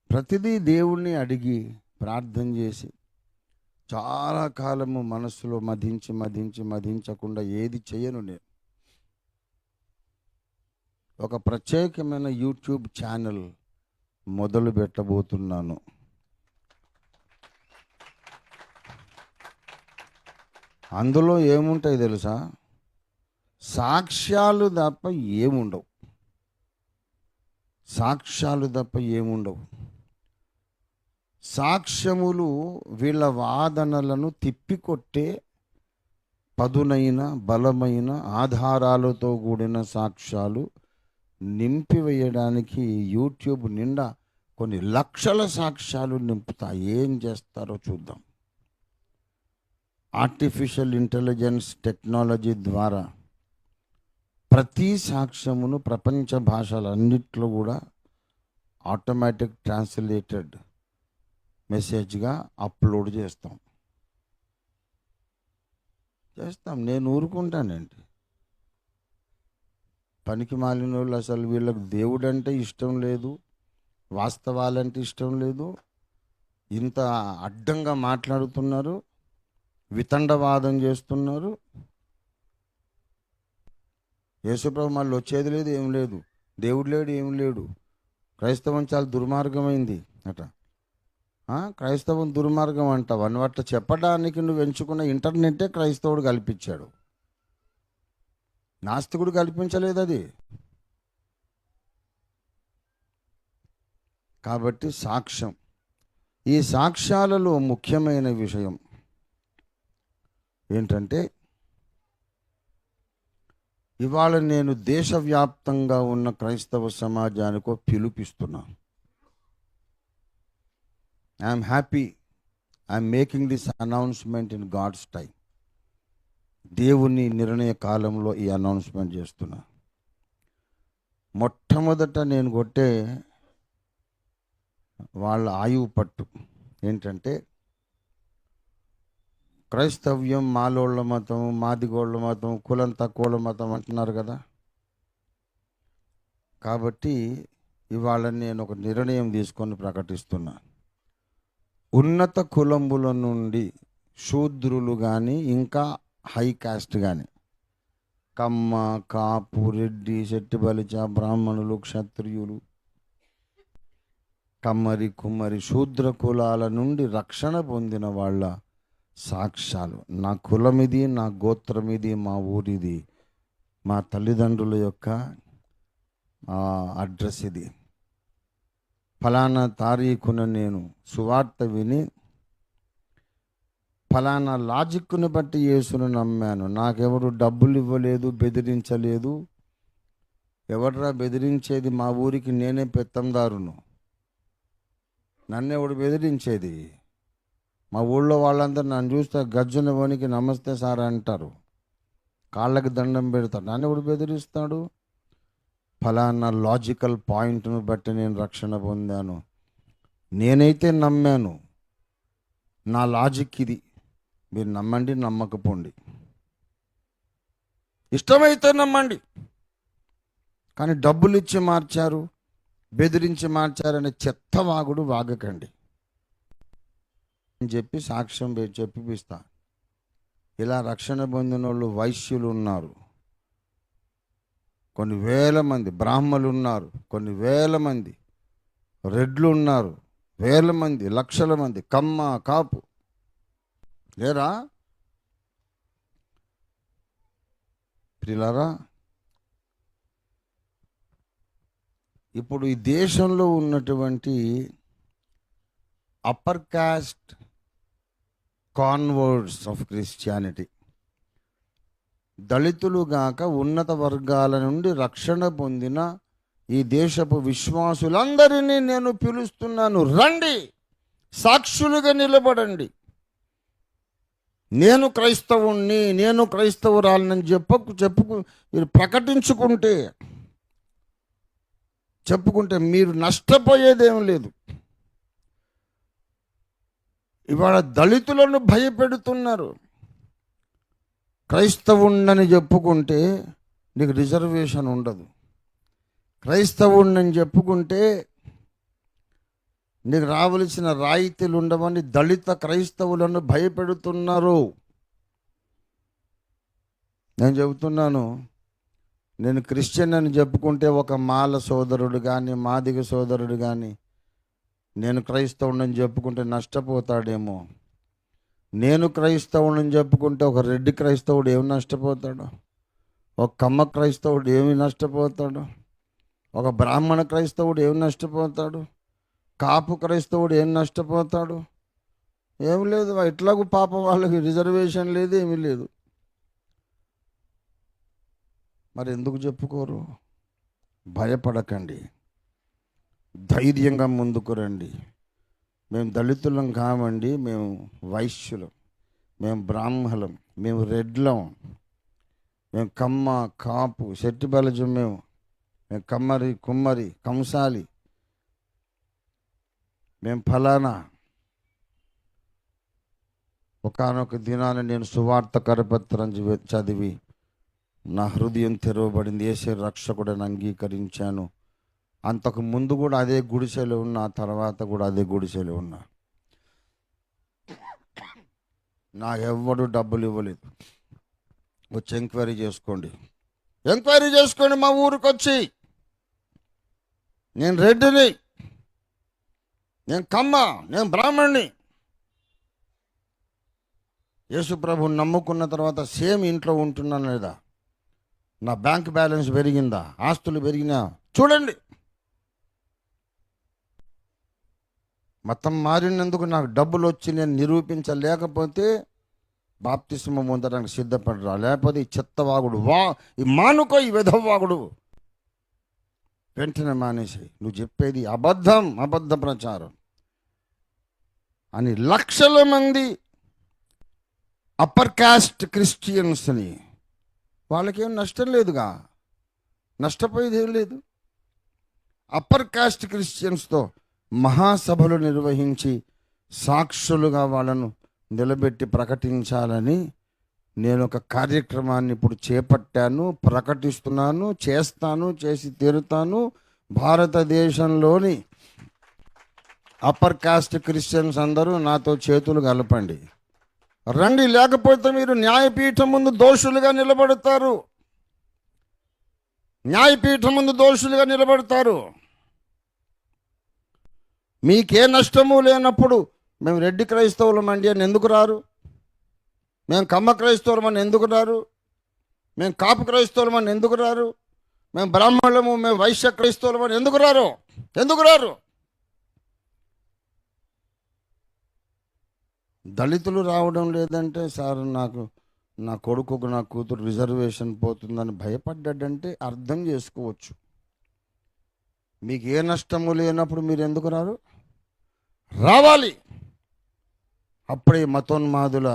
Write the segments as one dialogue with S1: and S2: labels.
S1: ప్రతిదీ దేవుణ్ణి అడిగి ప్రార్థన చేసి చాలా కాలము మనసులో మదించకుండా ఏది చేయను నేను. ఒక ప్రత్యేకమైన యూట్యూబ్ ఛానల్ మొదలు పెట్టబోతున్నాను. అందులో ఏముంటాయి తెలుసా? సాక్ష్యాలు తప్ప ఏముండవు. సాక్ష్యములు వీళ్ళ వాదనలను తిప్పికొట్టే పదునైన బలమైన ఆధారాలతో కూడిన సాక్ష్యాలు నింపివేయడానికి యూట్యూబ్ నిండా కొన్ని లక్షల సాక్ష్యాలు నింపుతా. ఏం చేస్తారో చూద్దాం. ఆర్టిఫిషియల్ ఇంటెలిజెన్స్ టెక్నాలజీ ద్వారా ప్రతి సాక్ష్యమును ప్రపంచ భాషలన్నిట్లో కూడా ఆటోమేటిక్ ట్రాన్స్లేటెడ్ మెసేజ్గా అప్లోడ్ చేస్తాం. నేను ఊరుకుంటానండి. పనికి మాలిన వాళ్ళు, అసలు వీళ్ళకి దేవుడు అంటే ఇష్టం లేదు, వాస్తవాలంటే ఇష్టం లేదు, ఇంత అడ్డంగా మాట్లాడుతున్నారు, వితండవాదం చేస్తున్నారు. యేసుప్రభు మళ్ళీ వచ్చేది లేదు, ఏం లేదు, దేవుడు లేడు, ఏం లేడు, క్రైస్తవం చాలా దుర్మార్గమైంది అట. క్రైస్తవం దుర్మార్గం అంటావు అని అట్లా చెప్పడానికి నువ్వు ఎంచుకున్న ఇంటర్నెట్టే క్రైస్తవుడు కల్పించాడు, నాస్తికుడు కల్పించలేదు అది. కాబట్టి సాక్ష్యం, ఈ సాక్ష్యాలలో ముఖ్యమైన విషయం ఏంటంటే, ఇవాళ నేను దేశవ్యాప్తంగా ఉన్న క్రైస్తవ సమాజానికి పిలుపిస్తున్నాను. I'm happy, I'm making this announcement in God's time. దేవుని నిర్ణయ కాలంలో ఈ అనౌన్స్మెంట్ చేస్తున్నా. మొట్టమొదట నేను కొట్టే వాళ్ళ ఆయువు పట్టు ఏంటంటే, క్రైస్తవ్యం మాలోళ్ళ మతం, మాదిగోళ్ళ మతం, కులం తక్కువల మతం అంటున్నారు కదా. కాబట్టి ఇవాళ నేను ఒక నిర్ణయం తీసుకొని ప్రకటిస్తున్నా. ఉన్నత కులముల నుండి శూద్రులు కానీ, ఇంకా హై కాస్ట్ కానీ, కమ్మ, కాపు, రెడ్డి, శెట్టి బలిజ, బ్రాహ్మణులు, క్షత్రియులు, కమ్మరి, కుమ్మరి, శూద్ర కులాల నుండి రక్షణ పొందిన వాళ్ళ సాక్ష్యాలు, నా కులమిది, నా గోత్రమిది, మా ఊరిది, మా తల్లిదండ్రుల యొక్క అడ్రస్ ఇది, ఫలానా తారీఖున నేను సువార్త విని ఫలానా లాజిక్ను బట్టి యేసును నమ్మాను, నాకెవరు డబ్బులు ఇవ్వలేదు, బెదిరించలేదు. ఎవడరా బెదిరించేది? మా ఊరికి నేనే పెత్తందారును, నన్నెవడు బెదిరించేది? మా ఊళ్ళో వాళ్ళందరూ నన్ను చూస్తే గజ్జున వనికి నమస్తే సార్ అంటారు, కాళ్ళకి దండం పెడతారు. నన్నెవడు బెదిరిస్తాడు? ఫలానా లాజికల్ పాయింట్ను బట్టి నేను రక్షణ పొందాను, నేనైతే నమ్మాను, నా లాజిక్ ఇది. మీరు నమ్మండి, నమ్మకపోండి, ఇష్టమైతే నమ్మండి. కానీ డబ్బులు ఇచ్చి మార్చారు, బెదిరించి మార్చారనే చెత్తవాగుడు వాగకండి అని చెప్పి సాక్ష్యం చెప్పిస్తా. ఇలా రక్షణ పొందిన వాళ్ళు వైశ్యులు ఉన్నారు, కొన్ని వేల మంది బ్రాహ్మలు ఉన్నారు, కొన్ని వేల మంది రెడ్లు ఉన్నారు, వేల మంది, లక్షల మంది కమ్మ, కాపు లేరా? ప్రియులారా, ఇప్పుడు ఈ దేశంలో ఉన్నటువంటి upper caste converts of Christianity, దళితులు గాక ఉన్నత వర్గాల నుండి రక్షణ పొందిన ఈ దేశపు విశ్వాసులందరినీ నేను పిలుస్తున్నాను, రండి, సాక్షులుగా నిలబడండి. నేను క్రైస్తవుణ్ణి, నేను క్రైస్తవురాలని మీరు చెప్పుకుంటే మీరు నష్టపోయేదేం లేదు. ఇవాళ దళితులను భయపెడుతున్నారు. క్రైస్తవుణ్ణని చెప్పుకుంటే నీకు రిజర్వేషన్ ఉండదు, క్రైస్తవుణ్ణని చెప్పుకుంటే నీకు రావలసిన రాయితీలు ఉండవని దళిత క్రైస్తవులను భయపెడుతున్నారు. నేను చెబుతున్నాను, నేను క్రిస్టియన్ అని చెప్పుకుంటే ఒక మాల సోదరుడు కానీ మాదిగ సోదరుడు కానీ నేను క్రైస్తవుడని చెప్పుకుంటే నష్టపోతాడేమో. నేను క్రైస్తవుడని చెప్పుకుంటే ఒక రెడ్డి క్రైస్తవుడు ఏమి నష్టపోతాడు, ఒక కమ్మ క్రైస్తవుడు ఏమి నష్టపోతాడు, ఒక బ్రాహ్మణ క్రైస్తవుడు ఏమి నష్టపోతాడు, కాపు క్రైస్తవుడు ఏం నష్టపోతాడు? ఏమి లేదు. ఎట్లాగూ పాపం వాళ్ళకి రిజర్వేషన్ లేదు, ఏమీ లేదు. మరి ఎందుకు చెప్పుకోరు? భయపడకండి, ధైర్యంగా ముందుకు రండి. మేము దళితులం కామండి, మేము వైశ్యులం, మేము బ్రాహ్మణులం, మేము రెడ్లం, మేము కమ్మ కాపు శెట్టి బలజం, మేము కమ్మరి కుమ్మరి కంసాలి, మేము ఫలానా. ఒకానొక దినాన నేను సువార్త కరపత్రం చదివి నా హృదయం తెరవబడింది. యేసే రక్షకుడని అంగీకరించాను. అంతకు ముందు కూడా అదే గుడిసెలో ఉన్నా, తర్వాత కూడా అదే గుడిసెలో ఉన్నా. నాకెవ్వడు డబ్బులు ఇవ్వలేదు. వచ్చి ఎంక్వైరీ చేసుకోండి మా ఊరికి వచ్చి. నేను రెడ్డిని, నేను కమ్మ, నేను బ్రాహ్మణ్ణి. యేసు ప్రభుని నమ్ముకున్న తర్వాత సేమ్ ఇంట్లో ఉంటున్నాను లేదా? నా బ్యాంక్ బ్యాలెన్స్ పెరిగిందా? ఆస్తులు పెరిగినా? చూడండి. మతం మారినందుకు నాకు డబ్బులు వచ్చి నేను నిరూపించలేకపోతే బాప్తిస్మం పొందడానికి సిద్ధపడరా. లేకపోతే ఈ చెత్తవాగుడు ఈ మానుకో, ఈ విధవాగుడు వెంటనే మానేసి, నువ్వు చెప్పేది అబద్ధ ప్రచారం అని లక్షల మంది అప్పర్ కాస్ట్ క్రిస్టియన్స్ని, వాళ్ళకేం నష్టం లేదుగా, నష్టపోయేది ఏం లేదు. అప్పర్ కాస్ట్ క్రిస్టియన్స్తో మహాసభలు నిర్వహించి సాక్షులుగా వాళ్ళను నిలబెట్టి ప్రకటించాలని నేను ఒక కార్యక్రమాన్ని ఇప్పుడు చేపట్టాను, ప్రకటిస్తున్నాను, చేస్తాను, చేసి తీరుతాను. భారతదేశంలోని అప్పర్ కాస్ట్ క్రిస్టియన్స్ అందరూ నాతో చేతులు కలపండి, రండి. లేకపోతే మీరు న్యాయపీఠం ముందు దోషులుగా నిలబడతారు. న్యాయపీఠం ముందు దోషులుగా నిలబడతారు. మీకే నష్టము లేనప్పుడు మేము రెడ్డి క్రైస్తవులం అండి అని ఎందుకు రారు? మేము కమ్మ క్రైస్తవులం అని ఎందుకు రారు? మేము కాపు క్రైస్తవులం అని ఎందుకు రారు? మేము బ్రాహ్మణులము, మేము వైశ్య క్రైస్తవులం అని ఎందుకు రారు? దళితులు రావడం లేదంటే, సార్ నాకు నా కొడుకుకు నా కూతురు రిజర్వేషన్ పోతుందని భయపడ్డాడంటే అర్థం చేసుకోవచ్చు. మీకు ఏ నష్టము లేనప్పుడు మీరు ఎందుకు రారు? రావాలి. అప్పుడే మతోన్మాదుల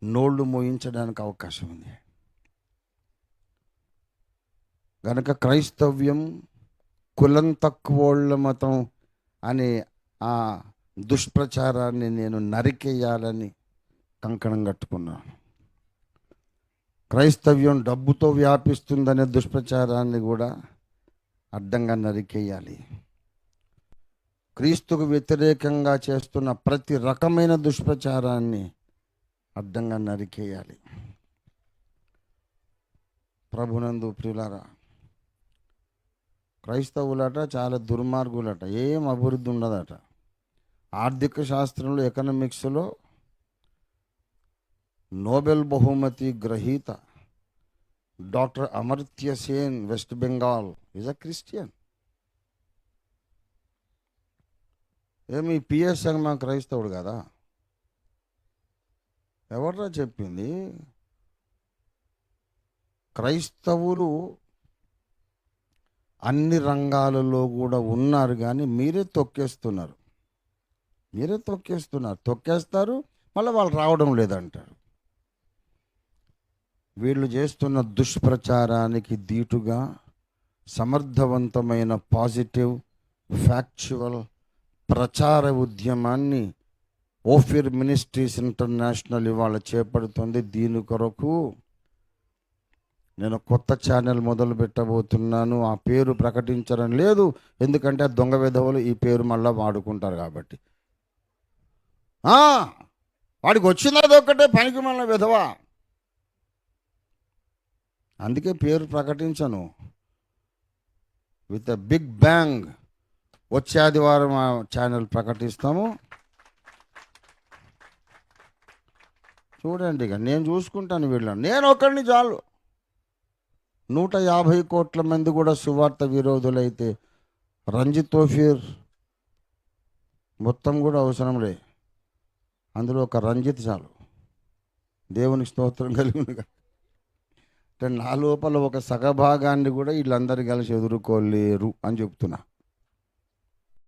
S1: నోళ్లు మోయించడానికి అవకాశం ఉంది. గనక క్రైస్తవ్యం కులం తక్కువోళ్ళ మతం అనే ఆ దుష్ప్రచారాన్ని నేను నరికేయాలని కంకణం కట్టుకున్నాను. క్రైస్తవ్యం డబ్బుతో వ్యాపిస్తుందనే దుష్ప్రచారాన్ని కూడా అడ్డంగా నరికేయాలి. క్రీస్తుకు వ్యతిరేకంగా చేస్తున్న ప్రతి రకమైన దుష్ప్రచారాన్ని అడ్డంగా నరికేయాలి. ప్రభునందు ప్రియులారా, క్రైస్తవులట చాలా దుర్మార్గులట, ఏం అభివృద్ధి ఉండదట. ఆర్థిక శాస్త్రంలో, ఎకనామిక్స్లో నోబెల్ బహుమతి గ్రహీత doctor Amartya Sen, west Bengal, is a Christian. ఏమి పిఎస్ శర్మ క్రైస్తవుడు కదా? ఎవరా చెప్పింది? క్రైస్తవులు అన్ని రంగాలలో కూడా ఉన్నారు, కానీ మీరే తొక్కేస్తున్నారు. తొక్కేస్తారు, మళ్ళీ వాళ్ళు రావడం లేదంటారు. వీళ్ళు చేస్తున్న దుష్ప్రచారానికి దీటుగా సమర్థవంతమైన పాజిటివ్ ఫ్యాక్చువల్ ప్రచార ఉద్యమాన్ని ఓఫిర్ మినిస్ట్రీస్ ఇంటర్నేషనల్ ఇవాళ చేపడుతుంది. దీని కొరకు నేను కొత్త ఛానల్ మొదలు పెట్టబోతున్నాను. ఆ పేరు ప్రకటించడం లేదు, ఎందుకంటే ఆ దొంగ విధవలు ఈ పేరు మళ్ళీ వాడుకుంటారు కాబట్టి. వాడికి వచ్చినది ఒక్కటే, పనికి మళ్ళీ విధవ. అందుకే పేరు ప్రకటించను. విత్ ఎ బిగ్ బ్యాంగ్ వచ్చే ఆదివారం ఆ ఛానల్ ప్రకటిస్తాము. చూడండి, ఇక నేను చూసుకుంటాను వీళ్ళని. నేను ఒకరిని చాలు. 150 కోట్ల మంది కూడా సువార్త విరోధులైతే రంజిత్ తోఫీర్ మొత్తం కూడా అవసరం లే. అందులో ఒక రంజిత్ చాలు. దేవునికి స్తోత్రం కలిగినగా. అంటే నా లోపల ఒక సగభాగాన్ని కూడా వీళ్ళందరూ కలిసి ఎదుర్కోలేరు అని చెప్తున్నా.